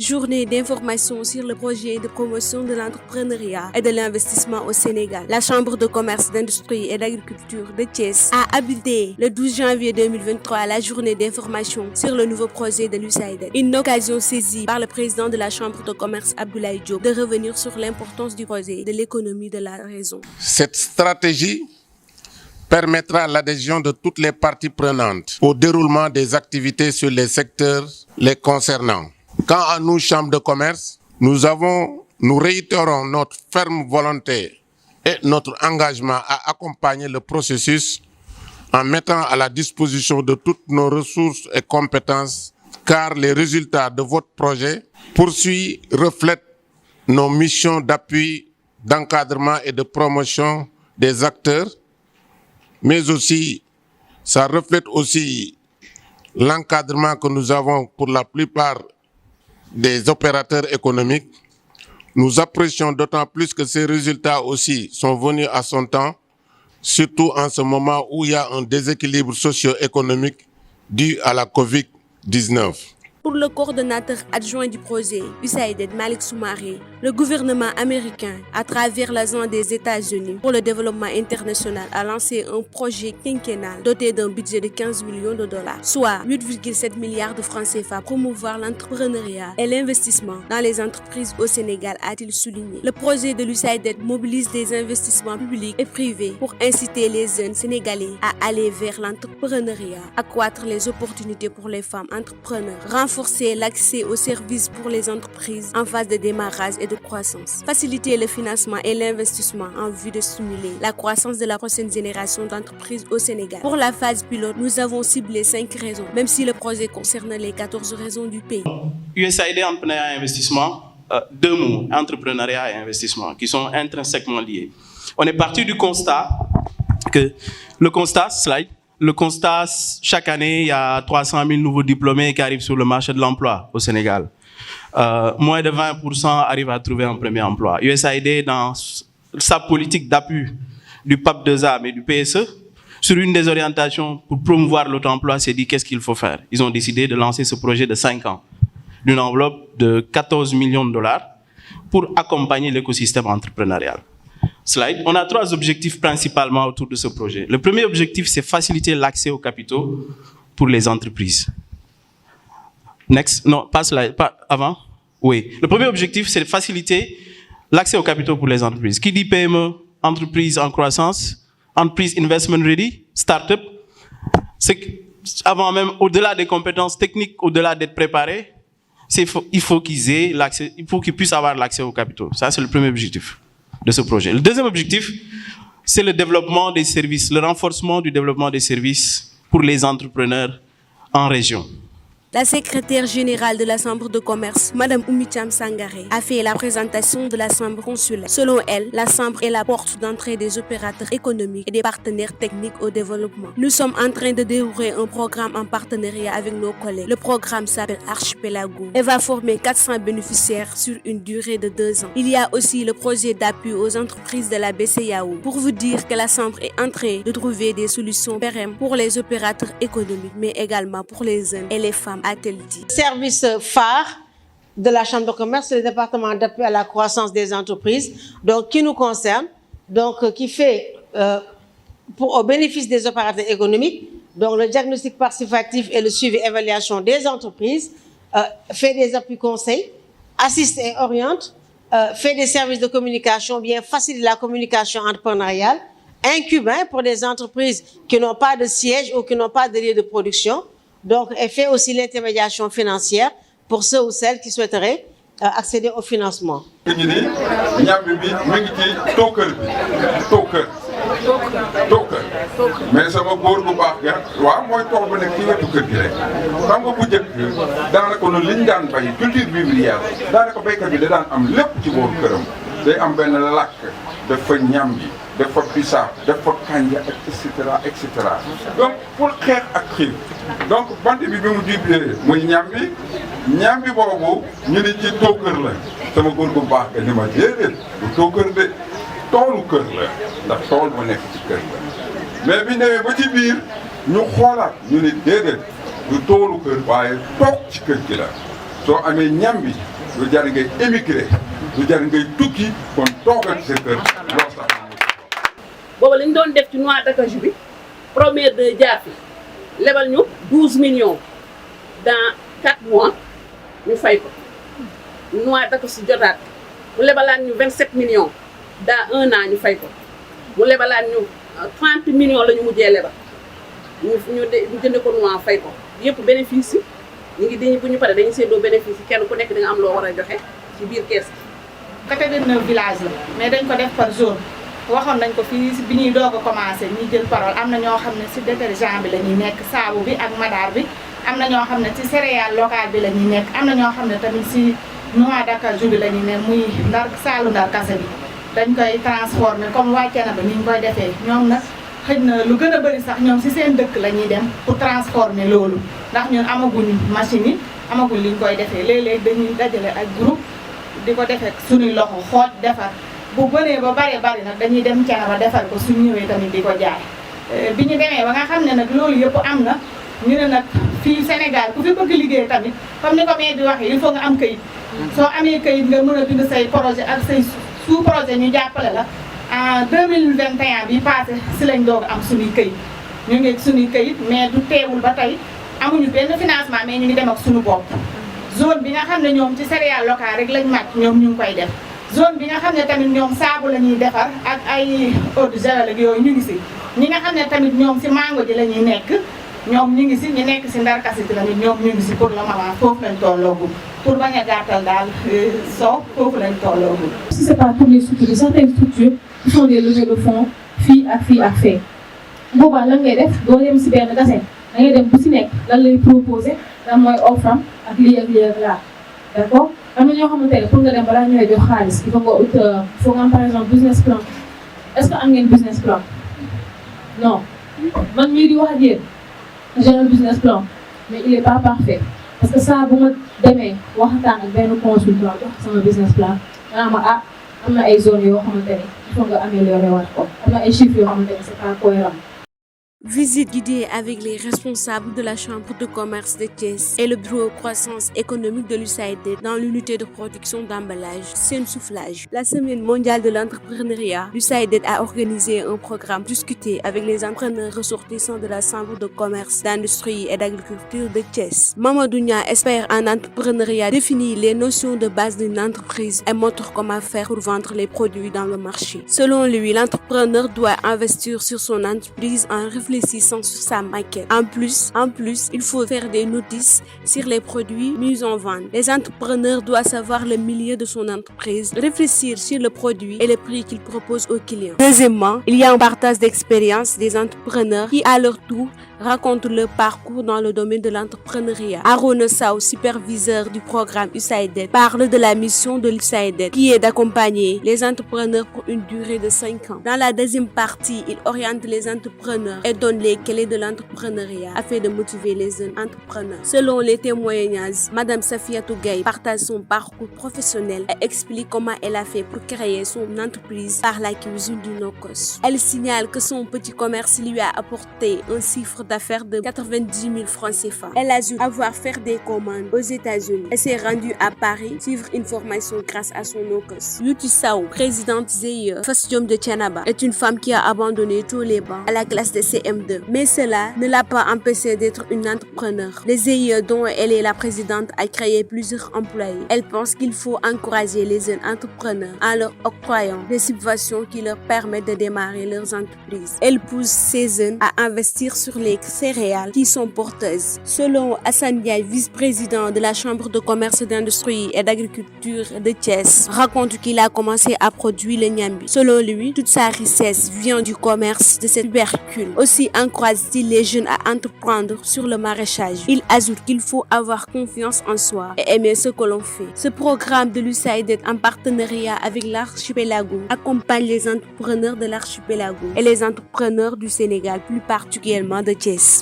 Journée d'information sur le projet de promotion de l'entrepreneuriat et de l'investissement au Sénégal. La Chambre de commerce, d'industrie et d'agriculture de Thiès a habilité le 12 janvier 2023 la journée d'information sur le nouveau projet de l'USAID. Une occasion saisie par le président de la Chambre de commerce, Abdoulaye Diop, de revenir sur l'importance du projet de l'économie de la région. Cette stratégie permettra l'adhésion de toutes les parties prenantes au déroulement des activités sur les secteurs les concernant. Quant à nous, Chambre de commerce, nous réitérons notre ferme volonté et notre engagement à accompagner le processus en mettant à la disposition de toutes nos ressources et compétences, car les résultats de votre projet poursuit reflètent nos missions d'appui, d'encadrement et de promotion des acteurs, mais aussi, ça reflète aussi l'encadrement que nous avons pour la plupart des opérateurs économiques. Nous apprécions d'autant plus que ces résultats aussi sont venus à son temps, surtout en ce moment où il y a un déséquilibre socio-économique dû à la COVID-19. Pour le coordonnateur adjoint du projet, USAID Malik Soumaré, le gouvernement américain, à travers l'agence des États-Unis pour le développement international, a lancé un projet quinquennal doté d'un budget de 15 millions de dollars, soit 8,7 milliards de francs CFA, pour promouvoir l'entrepreneuriat et l'investissement dans les entreprises au Sénégal, a-t-il souligné. Le projet de l'USAID mobilise des investissements publics et privés pour inciter les jeunes Sénégalais à aller vers l'entrepreneuriat, accroître les opportunités pour les femmes entrepreneurs, renforcer l'accès aux services pour les entreprises en phase de démarrage et de croissance, faciliter le financement et l'investissement en vue de stimuler la croissance de la prochaine génération d'entreprises au Sénégal. Pour la phase pilote, nous avons ciblé 5 régions, même si le projet concerne les 14 régions du pays. USAID entrepreneuriat et investissement, deux mots, entrepreneuriat et investissement, qui sont intrinsèquement liés. On est parti du constat que le constat, chaque année, il y a 300 000 nouveaux diplômés qui arrivent sur le marché de l'emploi au Sénégal. Moins de 20% arrivent à trouver un premier emploi. USAID, dans sa politique d'appui du PAP2A et du PSE, sur une des orientations pour promouvoir l'auto-emploi, s'est dit qu'est-ce qu'il faut faire. Ils ont décidé de lancer ce projet de 5 ans, d'une enveloppe de 14 millions de dollars pour accompagner l'écosystème entrepreneurial. On a 3 objectifs principalement autour de ce projet. Le premier objectif, c'est faciliter l'accès aux capitaux pour les entreprises. Next, non, pas slide, pas avant. Oui. Le premier objectif, c'est de faciliter l'accès aux capitaux pour les entreprises. Qui dit PME, entreprise en croissance, entreprise investment ready, start-up, c'est avant même, au-delà des compétences techniques, au-delà d'être préparés, il faut qu'ils aient l'accès, il faut qu'ils puissent avoir l'accès aux capitaux. Ça, c'est le premier objectif de ce projet. Le deuxième objectif, c'est le développement des services, le renforcement du développement des services pour les entrepreneurs en région. La secrétaire générale de la Chambre de commerce, Mme Oumicham Sangaré, a fait la présentation de la Chambre consulaire. Selon elle, la Chambre est la porte d'entrée des opérateurs économiques et des partenaires techniques au développement. Nous sommes en train de dérouler un programme en partenariat avec nos collègues. Le programme s'appelle Archipelago et va former 400 bénéficiaires sur une durée de 2 ans. Il y a aussi le projet d'appui aux entreprises de la BCEAO. Pour vous dire que la Chambre est en train de trouver des solutions pérennes pour les opérateurs économiques, mais également pour les jeunes et les femmes, a-t-elle dit. Service phare de la Chambre de commerce, c'est le département d'appui à la croissance des entreprises, donc qui nous concerne, donc qui fait au bénéfice des opérateurs économiques, donc le diagnostic participatif et le suivi et évaluation des entreprises, fait des appuis conseils, assiste et oriente, fait des services de communication, bien facilite la communication entrepreneuriale, incube pour des entreprises qui n'ont pas de siège ou qui n'ont pas de lieu de production. Donc, elle fait aussi l'intermédiation financière pour ceux ou celles qui souhaiteraient accéder au financement. Mais sama góor gu baax ga waaw mooy toog ba nekk ci wetu kër gi rek xam nga bu njëkk daanaka noonu li ñu daan bay culture vivrière daanaka béykat bi da daan am lépp ci booru këram day am benn làkk def fa ñambi def fa bisaab def fa kanja et cetera donc pour xeex ak xiif donc bant bi mu jublee muy ñambi boobu ñu ne ci tookër la sama góor gu baax ga ni ma déedéet du tookër de toolu kër la ndax tool bu nekk ci kër la mais bi ñëwee ba ci biir ñu xoolaat ñu ne déedéet du toolu kër waaye toog ci kër gi la soo amee ñam bi lu jar ngay émigré lu jar ngay tukki kon toogal ci sa kër loolu sax. booba li ñu doon def ci noix d'acajou bi première de jaar fi lebal ñu 12 millions dans 4 mois ñu fay ko noix d'acajou jotaat mu lebalaat ñu 27 millions dans 1 an ñu fay ko mu lebalaat ñu 30 millions la ñu mujjee lebal ñu jënd ko noix fay ko yëpp bénéfice yi ñu ngi dañu bu ñu paree dañuy séddoo bénéfice yi kenn ku nekk da nga am loo war a joxe ci biir kees gi. catégorie 9 village la mais dañ ko def par zone waxoon nañ ko fii bi ñuy doog a commencé ñuy jël parole am na ñoo xam ne si détergent bi la ñuy nekk saabu bi ak madaar bi am na ñoo xam ne ci céréale locale bi la ñuy nekk am na ñoo xam ne tamit si noix d'acajou bi la ñuy nekk muy ndar saalu ndar kase bi dañ koy transformer comme wàcce na ba ni ñu koy defee ñoom nag xëy na lu gën a bëri sax ñoom si seen dëkk la ñuy dem pour transformer loolu ndax ñun amaguñ machine yi amaguñ li ñu koy defee léeg-léeg dañuy dajale ak groupe di ko defee suñuy loxo xooj defar bu bëree ba bari nag dañuy dem Thiénaba defar ko suñ ñëwee tamit di ko jaay bi ñu demee ba nga xam ne nag loolu yëpp am na ñu ne nag fii Sénégal ku fi bëgg liggéey tamit comme ni ko maire bi waxee il faut nga am kayit soo amee kayit nga mën a bind say projet ak say sous projet ñu jàppale la en 2021 bi passé si lañ doog am suñuy kayit ñu ngi suñuy kayit mais du teewul ba tey amuñu benn financement mais ñu ngi dem ak suñu bopp zone bi nga xam ne ñoom ci céréale locale rek lañ màcc ñoom ñu ngi koy def zone bi nga xam ne tamit ñoom saabu la ñuy defar ak ay eau de javel ak yooyu ñu ngi si ñi nga xam ne tamit ñoom si mango ji la ñuy nekk ñoom ñu ngi si ñu nekk si ndarkasi bi tamit ñoom ñu ngi si pour le moment foofu lañ tolloogul pour bañ a gàttal daal soo foofu lañ tolloogul. Si c'est pas toutes les structures, certaines structures qui font des levées de fonds fii ak fee boobaa lan ngay def doo dem si benn kase da ngay dem bu si nekk lan lay proposé lan mooy offre am ak lii ak laa d'accord am na ñoo xamante ne pour nga dem balaa ñooy jox xaalis il faut nga ut faut nga am par exemple business plan est-ce que am ngeen business plan non man mii di wax ak yéen j'ai un business plan mais il est pas parfait parce que ça bu ma demee waxtaan ak benn consultant jox sama business plan maanaam ma am na ay zones yoo xamante ne il faut nga améliorer waat ko am na ay chiffres yoo xamante ne c'est pas cohérent. Visite guidée avec les responsables de la Chambre de commerce de Thiès et le bureau croissance économique de l'USAID dans l'unité de production d'emballage Sen Soufflage. La semaine mondiale de l'entrepreneuriat, l'USAID a organisé un programme discuté avec les entrepreneurs ressortissants de la Chambre de commerce, d'industrie et d'agriculture de Thiès. Mamadou Nia, expert en entrepreneuriat, définit les notions de base d'une entreprise et montre comment faire pour vendre les produits dans le marché. Selon lui, l'entrepreneur doit investir sur son entreprise en réfléchissant sur sa maquette. En plus, il faut faire des notices sur les produits mis en vente. Les entrepreneurs doivent savoir le milieu de son entreprise, réfléchir sur le produit et le prix qu'ils proposent aux clients. Deuxièmement, il y a un partage d'expérience des entrepreneurs qui, à leur tour, racontent leur parcours dans le domaine de l'entrepreneuriat. Arona Sao, superviseur du programme USAID, parle de la mission de l'USAID qui est d'accompagner les entrepreneurs pour une durée de 5 ans. Dans la deuxième partie, il oriente les entrepreneurs et donne les clés de l'entrepreneuriat afin de motiver les jeunes entrepreneurs. Selon les témoignages, Madame Safiatou Gaye partage son parcours professionnel et explique comment elle a fait pour créer son entreprise par la cuisine du no-cost. Elle signale que son petit commerce lui a apporté un chiffre d'affaires de 90 000 francs CFA. Elle ajoute avoir fait des commandes aux États-Unis. Elle s'est rendue à Paris suivre une formation grâce à son no-cost. Yuti Sao, présidente GIE Fastium de Thiénaba, est une femme qui a abandonné tous les bancs à la classe de CM2. Mais cela ne l'a pas empêchée d'être une entrepreneur. Les GIE dont elle est la présidente a créé plusieurs employés. Elle pense qu'il faut encourager les jeunes entrepreneurs en leur octroyant des subventions qui leur permettent de démarrer leurs entreprises. Elle pousse ces jeunes à investir sur les céréales qui sont porteuses. Selon Hassan Diaye, vice-président de la Chambre de commerce, d'industrie et d'agriculture de Thiès, raconte qu'il a commencé à produire le niambi. Selon lui, toute sa richesse vient du commerce de cette tubercule. Aussi encourage-t-il les jeunes à entreprendre sur le maraîchage. Il ajoute qu'il faut avoir confiance en soi et aimer ce que l'on fait. Ce programme de l'USAID en partenariat avec l'archipelago accompagne les entrepreneurs de l'archipelago et les entrepreneurs du Sénégal, plus particulièrement de Thiès.